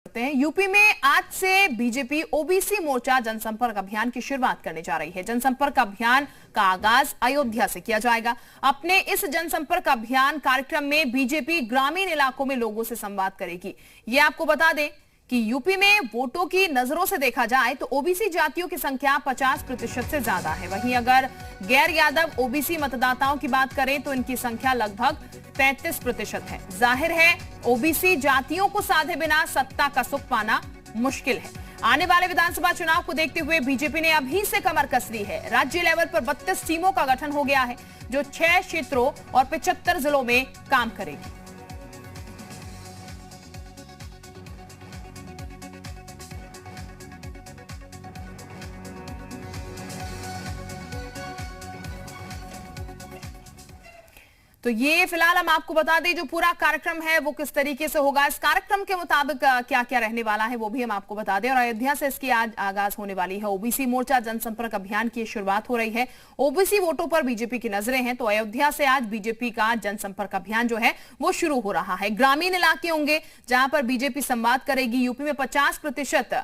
करते हैं। यूपी में आज से बीजेपी ओबीसी मोर्चा जनसंपर्क अभियान की शुरुआत करने जा रही है। जनसंपर्क अभियान का आगाज अयोध्या से किया जाएगा। अपने इस जनसंपर्क अभियान कार्यक्रम में बीजेपी ग्रामीण इलाकों में लोगों से संवाद करेगी। ये आपको बता दें कि यूपी में वोटों की नजरों से देखा जाए तो ओबीसी जातियों की संख्या 50% से ज्यादा है। वहीं अगर गैर यादव ओबीसी मतदाताओं की बात करें तो इनकी संख्या लगभग 33% है। जाहिर है ओबीसी जातियों को साधे बिना सत्ता का सुख पाना मुश्किल है। आने वाले विधानसभा चुनाव को देखते हुए बीजेपी ने अभी से कमर कस ली है। राज्य लेवल पर 32 टीमों का गठन हो गया है जो 6 क्षेत्रों और 75 जिलों में काम करेगी। तो ये फिलहाल हम आपको बता दें जो पूरा कार्यक्रम है वो किस तरीके से होगा। इस कार्यक्रम के मुताबिक क्या क्या रहने वाला है वो भी हम आपको बता दें। और अयोध्या से इसकी आज आगाज होने वाली है। ओबीसी मोर्चा जनसंपर्क अभियान की शुरुआत हो रही है। ओबीसी वोटों पर बीजेपी की नजरें हैं तो अयोध्या से आज बीजेपी का जनसंपर्क अभियान जो है वो शुरू हो रहा है। ग्रामीण इलाके होंगे जहां पर बीजेपी संवाद करेगी। यूपी में 50%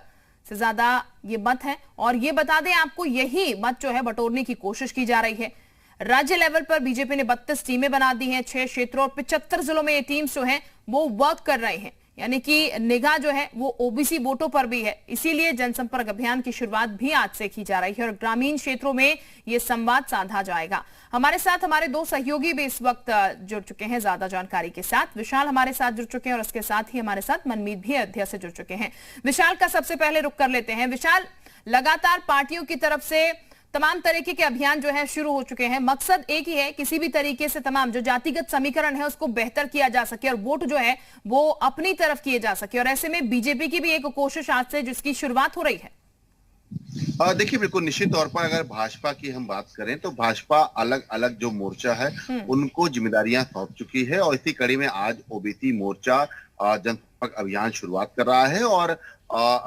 से ज्यादा ये मत है और ये बता दें आपको यही मत जो है बटोरने की कोशिश की जा रही है। राज्य लेवल पर बीजेपी ने 32 टीमें बना दी हैं। 6 क्षेत्रों और 75 जिलों में ये टीम्स जो हैं वो वर्क कर रहे हैं, यानी कि निगाह जो है वो ओबीसी वोटों पर भी है। इसीलिए जनसंपर्क अभियान की शुरुआत भी आज से की जा रही है और ग्रामीण क्षेत्रों में ये संवाद साधा जाएगा। हमारे साथ हमारे 2 सहयोगी भी इस वक्त जुड़ चुके हैं ज्यादा जानकारी के साथ। विशाल हमारे साथ जुड़ चुके हैं और इसके साथ ही हमारे साथ मनमीत भी अयोध्या से जुड़ चुके हैं। विशाल का सबसे पहले रुख कर लेते हैं। विशाल, लगातार पार्टियों की तरफ से तमाम तरीके के अभियान जो है शुरू हो चुके हैं। मकसद एक ही है, किसी भी तरीके से तमाम जो जातिगत समीकरण है उसको बेहतर किया जा सके और वोट जो है वो अपनी तरफ किए जा सके। और ऐसे में बीजेपी की भी एक कोशिश आज से जिसकी शुरुआत हो रही है। देखिए, बिल्कुल निश्चित तौर पर अगर भाजपा की हम बात करें तो भाजपा अलग अलग जो मोर्चा है उनको जिम्मेदारियां सौंप चुकी है और इसी कड़ी में आज ओबीसी मोर्चा जनसंपर्क अभियान शुरुआत कर रहा है और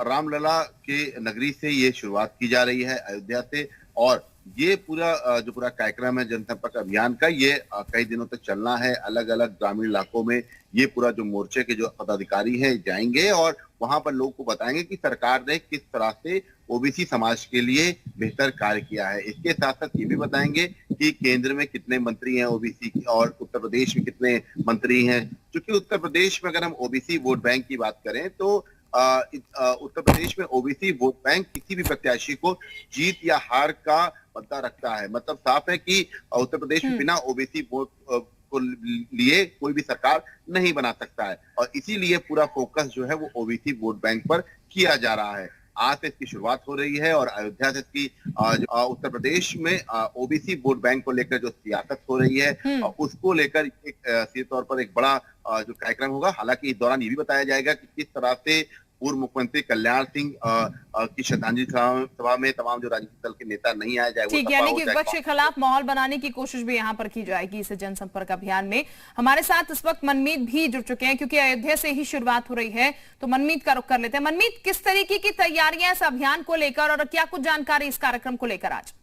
रामलला के नगरी से ये शुरुआत की जा रही है, अयोध्या से। और ये जो पूरा कार्यक्रम है जनसंपर्क अभियान का, ये कई दिनों तक चलना है। अलग अलग ग्रामीण इलाकों में ये पूरा जो मोर्चे के जो पदाधिकारी हैं जाएंगे और वहां पर लोगों को बताएंगे कि सरकार ने किस तरह से ओबीसी समाज के लिए बेहतर कार्य किया है। इसके साथ साथ ये भी बताएंगे कि केंद्र में कितने मंत्री हैं ओबीसी और उत्तर प्रदेश में कितने मंत्री हैं। क्योंकि उत्तर प्रदेश में अगर हम ओबीसी वोट बैंक की बात करें तो उत्तर प्रदेश में ओबीसी वोट बैंक किसी भी प्रत्याशी को जीत या हार का पता रखता है। मतलब साफ है कि उत्तर प्रदेश में बिना ओबीसी वोट को लिए कोई भी सरकार नहीं बना सकता है और इसीलिए पूरा फोकस जो है वो ओबीसी वोट बैंक पर किया जा रहा है। आज से इसकी शुरुआत हो रही है और अयोध्या से इसकी उत्तर प्रदेश में ओबीसी वोट बैंक को लेकर जो सियासत हो रही है उसको लेकर एक सीधे तौर पर एक बड़ा जो कार्यक्रम होगा। हालांकि इस दौरान ये भी बताया जाएगा कि किस तरह से पूर्व मुख्यमंत्री कल्याण सिंह की श्रद्धांजलि सभा में तमाम जो राजनीतिक दल के नेता नहीं आए जाए, ठीक, यानी कि विपक्ष के खिलाफ माहौल बनाने की कोशिश भी यहाँ पर की जाएगी इस जनसंपर्क अभियान में। हमारे साथ इस वक्त मनमीत भी जुड़ चुके हैं क्योंकि अयोध्या से ही शुरुआत हो रही है तो मनमीत का रुख कर लेते हैं। मनमीत, किस तरीके की तैयारियां इस अभियान को लेकर और क्या कुछ जानकारी इस कार्यक्रम को लेकर आज?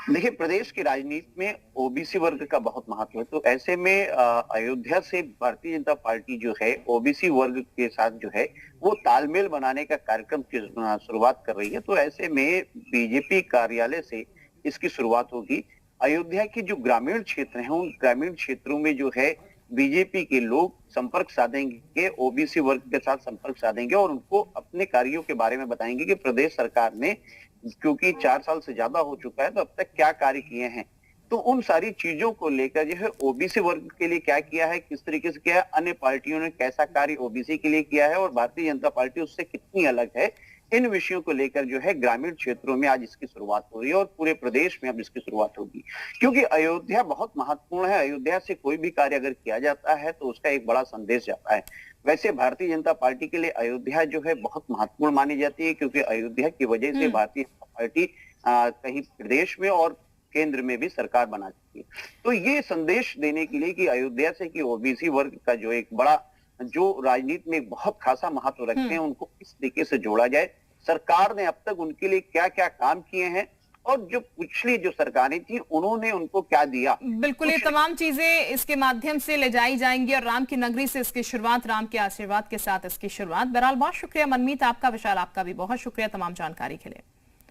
देखिए, प्रदेश की राजनीति में ओबीसी वर्ग का बहुत महत्व है तो ऐसे में अयोध्या से भारतीय जनता पार्टी जो है ओबीसी वर्ग के साथ जो है वो तालमेल बनाने का कार्यक्रम की शुरुआत कर रही है। तो ऐसे में बीजेपी कार्यालय से इसकी शुरुआत होगी। अयोध्या के जो ग्रामीण क्षेत्र हैं उन ग्रामीण क्षेत्रों में जो है बीजेपी के लोग संपर्क साधेंगे, ओबीसी वर्ग के साथ संपर्क साधेंगे और उनको अपने कार्यों के बारे में बताएंगे कि प्रदेश सरकार ने, क्योंकि 4 साल से ज्यादा हो चुका है तो अब तक क्या कार्य किए हैं, तो उन सारी चीजों को लेकर जो है ओबीसी वर्ग के लिए क्या किया है, किस तरीके से किया है, अन्य पार्टियों ने कैसा कार्य ओबीसी के लिए किया है और भारतीय जनता पार्टी उससे कितनी अलग है, इन विषयों को लेकर जो है ग्रामीण क्षेत्रों में आज इसकी शुरुआत हो रही है और पूरे प्रदेश में अब इसकी शुरुआत होगी। क्योंकि अयोध्या बहुत महत्वपूर्ण है। अयोध्या से कोई भी कार्य अगर किया जाता है तो उसका एक बड़ा संदेश जाता है। वैसे भारतीय जनता पार्टी के लिए अयोध्या जो है बहुत महत्वपूर्ण मानी जाती है क्योंकि अयोध्या की वजह से भारतीय जनता पार्टी कहीं प्रदेश में और केंद्र में भी सरकार बना चुकी है। तो ये संदेश देने के लिए कि अयोध्या से कि ओबीसी वर्ग का जो एक बड़ा जो राजनीति में बहुत खासा महत्व रखते हैं उनको किस तरीके से जोड़ा जाए, सरकार ने अब तक उनके लिए क्या क्या काम किए हैं और जो पिछली जो सरकारें थी उन्होंने उनको क्या दिया। बिल्कुल, ये तमाम चीजें इसके माध्यम से ले जाई जाएंगी और राम की नगरी से इसकी शुरुआत, राम के आशीर्वाद के साथ इसकी शुरुआत। बहरहाल बहुत शुक्रिया मनमीत आपका, विशाल आपका भी बहुत शुक्रिया तमाम जानकारी के लिए।